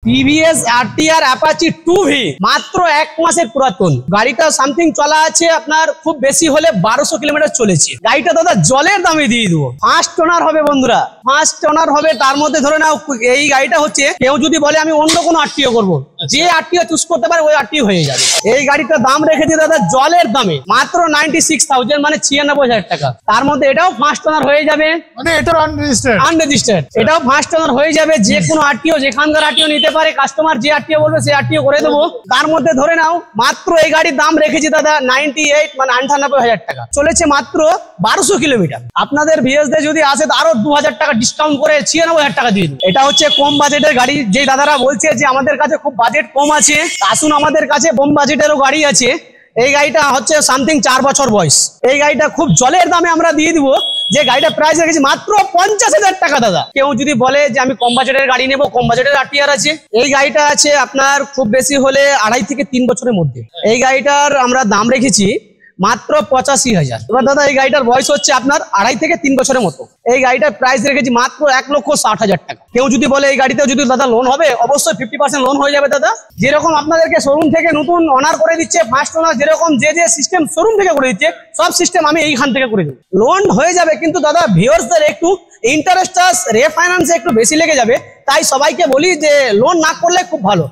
TVS RTR Apache 2V মাত্র এক মাসের পুরাতন গাড়িটা সামথিং চলা আছে আপনার খুব বেশি হলে 1200 কিলোমিটার চলেছে। গাড়িটা দাদা জলের দামে দিয়ে দেবো। ফার্স্ট ওনার হবে বন্ধুরা, ফার্স্ট ওনার হবে। তার মধ্যে ধরে নাও এই গাড়িটা হচ্ছে কেউ যদি বলে আমি অন্য কোনো আরটিও করবো, যে আরটিও চুজ করতে পারে ওই আরটিও হয়ে যাবে। এই গাড়িটার দাম রেখেছে দাদা জলের দামে মাত্র 96,000 মানে 96,000 টাকা। তার মধ্যে এটাও ফার্স্ট ওনার হয়ে যাবে, মানে এটা আনরেজিস্টার্ড, এটাও ফার্স্ট ওনার হয়ে যাবে। যে কোনো আরটিও যেখানকার আরটিও নিতে পারে, কাস্টমার যে আরটিও বলবে সেই আরটিও করে দেবো। তার মধ্যে ধরে নাও মাত্র এই গাড়ির দাম রেখেছি দাদা 98 মানে 98,000 টাকা, চলেছে মাত্র 1200 কিলোমিটার। আপনাদের ভিএসদের যদি আসে আরো 2000 টাকা ডিসকাউন্ট করে 96,000 টাকা দিয়ে দিন। এটা হচ্ছে কম বাজেটের গাড়ি। যে দাদারা বলছে যে আমাদের কাছে খুব বাজেট কম আছে, আসুন আমাদের কাছে কম বাজেটেরও গাড়ি আছে। এই গাড়িটা হচ্ছে সামথিং 4 বছর বয়স। এই গাড়িটা খুব জলের দামে আমরা দিয়ে দিব। যে গাড়িটা প্রাইস রেখেছি মাত্র 50,000 টাকা দাদা। কেউ যদি বলে যে আমি কম বাজেটের গাড়ি নেবো, কম বাজেটের আরটিআর আছে। এই গাড়িটা আছে আপনার খুব বেশি হলে 2.5 থেকে 3 বছরের মধ্যে। এই গাড়িটার আমরা দাম রেখেছি মাত্র 85,000। এবার দাদা এই গাড়িটার বয়স হচ্ছে আপনার 2.5 থেকে 3 বছরের মতো। এই গাড়িটার প্রাইস রেখেছি মাত্র 1,60,000 টাকা। কেউ যদি বলে এই গাড়িতেও যদি দাদা লোন হবে, অবশ্যই 50% লোন হয়ে যাবে দাদা। যেরকম আপনাদেরকে শোরুম থেকে নতুন অনার করে দিচ্ছে, ফার্স্ট ওনার যেরকম যে সিস্টেম শোরুম থেকে করে দিচ্ছে, সব সিস্টেম আমি এইখান থেকে করে দেবো। লোন হয়ে যাবে, কিন্তু দাদা ভিউয়ার্সদের একটু ইন্টারেস্ট রেফাইন্যান্সে একটু বেশি লেগে যাবে। তাই সবাইকে বলি যে লোন না করলে খুব ভালো।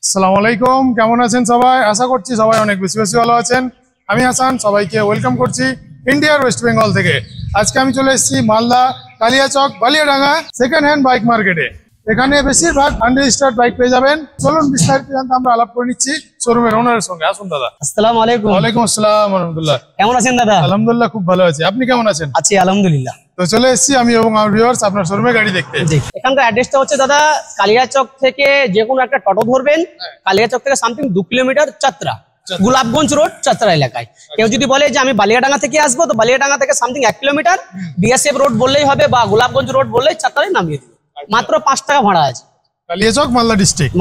আসসালামু আলাইকুম, কেমন আছেন সবাই? আশা করছি সবাই অনেক বেশি ভালো আছেন। আমি হাসান, সবাইকে ওয়েলকাম করছি ইন্ডিয়ার ওয়েস্ট বেঙ্গল থেকে। আজকে আমি চলে এসেছি Malda Kaliachak Baliadanga second hand bike মার্কেটে। এখানে বেশিরভাগ আনরেজিস্টার্ড বাইক পেয়ে যাবেন। চলুন বিস্তারিত জানতে আমরা আলাপ করে নিচ্ছি শোরুমের ওনারের সঙ্গে। আসুন দাদা। আসসালামু আলাইকুম। ওয়ালাইকুম আসসালাম রাহমাতুল্লাহ। কেমন আছেন দাদা? আলহামদুলিল্লাহ, খুব ভালো আছি। আপনি কেমন আছেন? আছি আলহামদুলিল্লাহ। তো চলে এসেছি আমি এবং আমার ভিউয়ার্স আপনার শোরুমে গাড়ি দেখতে। এখানকার অ্যাড্রেসটা হচ্ছে দাদা কালিয়াচক থেকে যে কোনো একটা টোটো ধরবেন, কালিয়াচক থেকে সামথিং 2 কিলোমিটার চাত্রা, গোলাপগঞ্জ রোড চাত্রা এলাকায়। কেউ যদি বলে যে আমি বালিয়াডাঙ্গা থেকে আসবো, তো বালিয়াডাঙ্গা থেকে সামথিং 1 কিলোমিটার বিএসএফ রোড বললেই হবে, বা গোলাপগঞ্জ রোড বললেই চাত্রায় নামিয়ে দিবে। মাত্র 5 টাকা ভাড়া আছে। কালিয়াচক মালদা ডিস্ট্রিক্ট।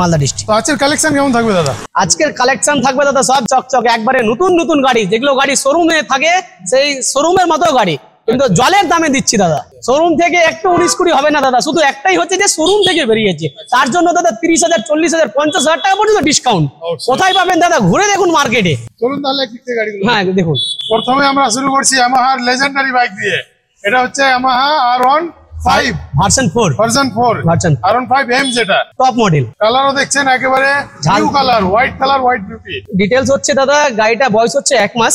তো আজকের কালেকশন কেমন থাকবে দাদা? আজকের কালেকশন থাকবে দাদা সব চকচক, একবারে নতুন নতুন গাড়ি, যেগুলো গাড়ি শোরুমে থাকে সেই শোরুমের মতো গাড়ি, কিন্তু জলের দামে দিচ্ছি দাদা। শোরুম থেকে একটু 19-20 হবে না দাদা, শুধু একটাই হচ্ছে যে শোরুম থেকে বেরিয়েছে, তার জন্য দাদা 30,000, 40,000, 50,000 টাকা পর্যন্ত ডিসকাউন্ট। কোথায় পাবেন দাদা? ঘুরে দেখুন মার্কেটে। চলুন তাহলে একটু গাড়িগুলো। হ্যাঁ দেখুন। প্রথমে আমরা শুরু করছি ইয়ামাহার লেজেন্ডারি বাইক দিয়ে। এটা হচ্ছে Yamaha R15 version 4 R15 M, যেটা টপ মডেল। কালারও দেখছেন একেবারে blue colour, white colour, white beauty. Details হচ্ছে দাদা গাড়িটা বয়স হচ্ছে 1 মাস,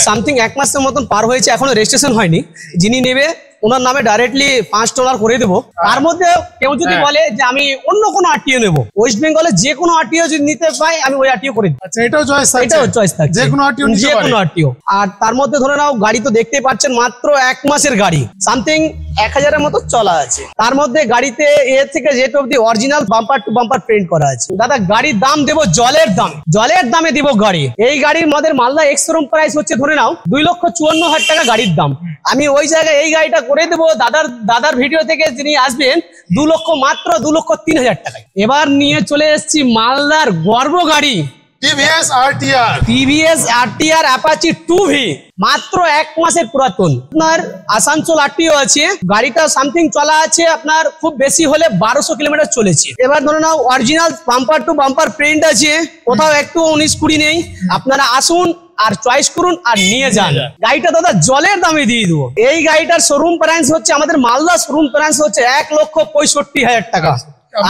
সামথিং 1 মাসের মতন পার হয়েছে, এখনো রেজিস্ট্রেশন হয়নি। যিনি নেবে ওনার নামে ডাইরেক্টলি 5 ডলার করে দেবো। তার মধ্যে কেউ যদি বলে যে আমি অন্য কোনো আরটিও নেবো, ওয়েস্ট বেঙ্গলে যে কোনো আরটিও যদি নিতে পাই আমি ওই আরটিও করে দিই। আচ্ছা, এটাও চয়েস থাকছে, যে কোনো আরটিও। আর তার মধ্যে ধরে নাও গাড়ি তো দেখতে পাচ্ছেন মাত্র 1 মাসের গাড়ি, সামথিং 1000-এর মতো চলা আছে। তার মধ্যে গাড়িতে এ থেকে জেড অবধি original bumper to bumper print করা আছে। দাদা গাড়ির দাম দেবো জলের দামে দিব গাড়ি। এই গাড়ির মধ্যে মালদা এক্স শোরুম প্রাইস হচ্ছে ধরে নাও 2,54,000 টাকা গাড়ির দাম। আমি ওই জায়গায় এই গাড়িটা করে দেবো দাদার ভিডিও থেকে যিনি আসবেন 2 লক্ষ, মাত্র 2,03,000 টাকায়। এবার নিয়ে চলে এসেছি মালদার গর্ব গাড়ি টিভিএস আরটিআর অ্যাপাচি 2V মাত্র 1 মাসের পুরাতন। আপনার আসানসোল আরটিও আছে। গাড়িটা সামথিং চলা আছে আপনার খুব বেশি হলে 1200 কিলোমিটার চলেছে। এবার ধরে নাও original bumper to bumper print আছে, কোথাও একটু 19-20 নেই। আপনারা আসুন আর চয়েস করুন আর নিয়ে যান। গাড়িটা দাদা জলের দামে দিয়ে দেবো। এই গাড়িটার শোরুম প্রাইস হচ্ছে আমাদের মালদা শোরুম প্রাইস হচ্ছে 1,65,000 টাকা।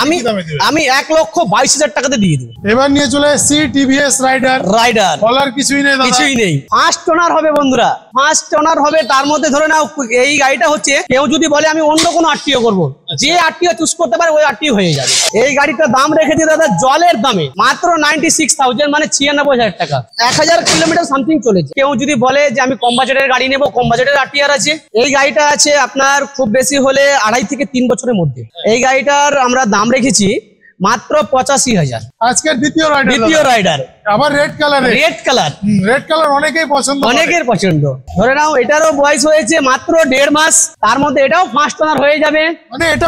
আমি 1,22,000 টাকাতে দিয়ে দেবো। এবার নিয়ে চলে এসেছি টিভিএস রাইডার। বলার কিছুই নেই। ফার্স্ট ওনার হবে বন্ধুরা, ফার্স্ট ওনার হবে। তার মধ্যে ধরে নাও এই গাড়িটা হচ্ছে কেউ যদি বলে আমি অন্য কোনো আরটিও করবো, যে আরটিও চুজ করতে পারে ওই আরটিও হয়ে যাবে। এই গাড়িটার দাম রেখেছি দাদা জলের দামে মাত্র 96,000 মানে 96,000 টাকা। 1000 কিলোমিটার সামথিং চলেছে। কেউ যদি বলে যে আমি কম বাজেটের গাড়ি নেবো, কম বাজেটের আরটিআর আছে। এই গাড়িটা আছে আপনার খুব বেশি হলে 2.5 থেকে 3 বছরের মধ্যে। এই গাড়িটার আমরা দাম রেখেছি মাত্র 85,000। আজকের দ্বিতীয় রাইডার আবার রেড কালার। রেড কালার অনেকেই পছন্দ, অনেকের পছন্দ। ধরে নাও এটারও বয়স হয়েছে মাত্র 1.5 মাস, তার মধ্যে এটাও ফার্স্ট ওনার হয়ে যাবে, মানে এটা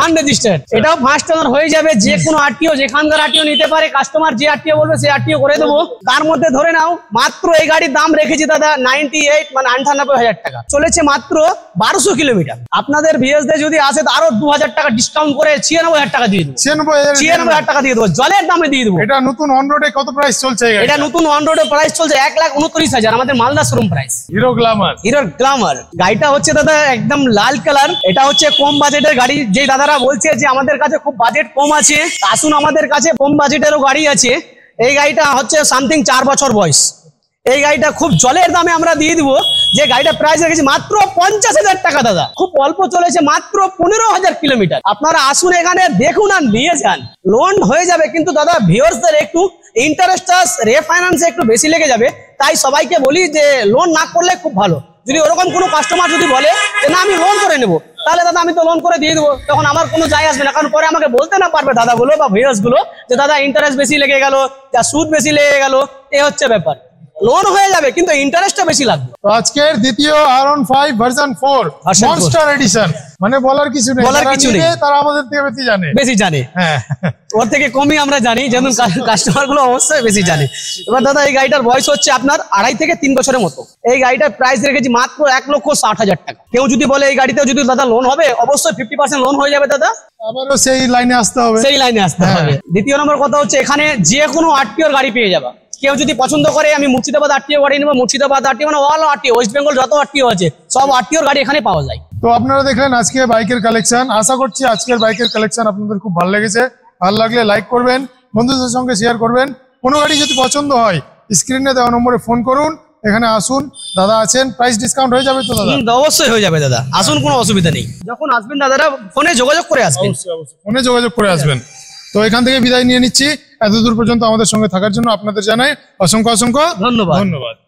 আনরেজিস্টার্ড। এটাও ফার্স্ট ওনার হয়ে যাবে। যে কোনো আরটিও যেখানকার আরটিও নিতে পারে, কাস্টমার যে আরটিও বলবে সেই আরটিও করে দেবো। তার মধ্যে ধরে নাও মাত্র এই গাড়ির দাম রেখেছি দাদা 98 মানে 98,000 টাকা। চলেছে মাত্র 1200 কিলোমিটার। আপনাদের ভিউয়ার্সদের যদি আসে তো আরো 2000 টাকা ডিসকাউন্ট করে 96,000 টাকা দিয়ে দেবো। 96,000 টাকা দিয়ে দেবো, জলের দামে দিয়ে দেবো। এটা নতুন অন রোডে কত প্রাইস চলছে? এটা নতুন অন রোডে প্রাইস চলছে 1,29,000, আমাদের Malda showroom price. Hero Glamour গাড়িটা হচ্ছে দাদা একদম লাল কালার। এটা হচ্ছে কম বাজেটের গাড়ি। যে দাদারা বলছে যে আমাদের কাছে খুব বাজেট কম আছে, আসুন আমাদের কাছে কম বাজেটেরও গাড়ি আছে। এই গাড়িটা হচ্ছে সামথিং 4 বছর বয়স। এই গাড়িটা খুব জলের দামে আমরা দিয়ে দিব। যে গাড়িটা প্রাইস রেখেছি মাত্র 50,000 টাকা দাদা। খুব অল্প চলেছে, মাত্র 15,000 কিলোমিটার। আপনারা আসুন এখানে দেখুন আর নিয়ে যান, লোন হয়ে যাবে। কিন্তু দাদা ভিউয়ার্সদের একটু ইন্টারেস্ট রেফাইন্যান্সে একটু বেশি লেগে যাবে, তাই সবাইকে বলি যে লোন না করলে খুব ভালো। যদি ওরকম কোনো কাস্টমার যদি বলে যে না আমি লোন করে নেবো, তাহলে দাদা আমি তো লোন করে দিয়ে দেবো, তখন আমার কোনো যায় আসবে না। কারণ পরে আমাকে বলতে না পারবে দাদাগুলো বা ভিউয়ার্স গুলো যে দাদা ইন্টারেস্ট বেশি লেগে গেল, যা সুদ বেশি লেগে গেল। এই হচ্ছে ব্যাপার। লোন হয়ে যাবে কিন্তু ইন্টারেস্টটা বেশি লাগবে। তো আজকের দ্বিতীয় R15 ভার্সন 4 মনস্টার এডিশন, মানে বলার কিছু নেই, তারা আমাদের থেকে বেশি জানে। হ্যাঁ, ওর থেকে কমই আমরা জানি, যেমন কাস্টমার গুলো অবশ্যই বেশি জানে। এবার দাদা এই গাড়িটার বয়স হচ্ছে আপনার 2.5 থেকে 3 বছরের মতো। এই গাড়িটার প্রাইস রেখেছি মাত্র 1,60,000 টাকা। কেউ যদি বলে এই গাড়িতেও যদি দাদা লোন হবে, অবশ্যই 50% লোন হয়ে যাবে দাদা। আবারও সেই লাইনে আসতে হবে। দ্বিতীয় নম্বর কথা হচ্ছে এখানে যে কোনো আরটিওর গাড়ি পেয়ে যাবে। কেউ যদি পছন্দ করে আমি মুর্শিদাবাদ আরটিও গাড়ি নেবো, মুর্শিদাবাদ আরটিও মানে অল আরটিও, ওয়েস্ট বেঙ্গল যত আরটিও আছে সব আরটিওর গাড়ি এখানে পাওয়া যায়। তো আপনারা দেখলেন আজকে বাইকের কালেকশন। আশা করছি আজকের বাইকের কালেকশন আপনাদের খুব ভালো লেগেছে। ভালো লাগলে লাইক করবেন, বন্ধুদের সঙ্গে শেয়ার করবেন। কোনো গাড়ি যদি পছন্দ হয় স্ক্রিনে দেওয়া নম্বরে ফোন করুন, এখানে আসুন, দাদা আছেন। প্রাইস ডিসকাউন্ট হয়ে যাবে তো দাদা? অবশ্যই হয়ে যাবে দাদা, আসুন, কোনো অসুবিধা নেই। যখন আসবেন দাদারা ফোনে যোগাযোগ করে আসবেন। ফোনে যোগাযোগ করে আসবেন। তো এখান থেকে বিদায় নিয়ে নিচ্ছি। এতদূর পর্যন্ত আমাদের সঙ্গে থাকার জন্য আপনাদের জানাই অসংখ্য ধন্যবাদ।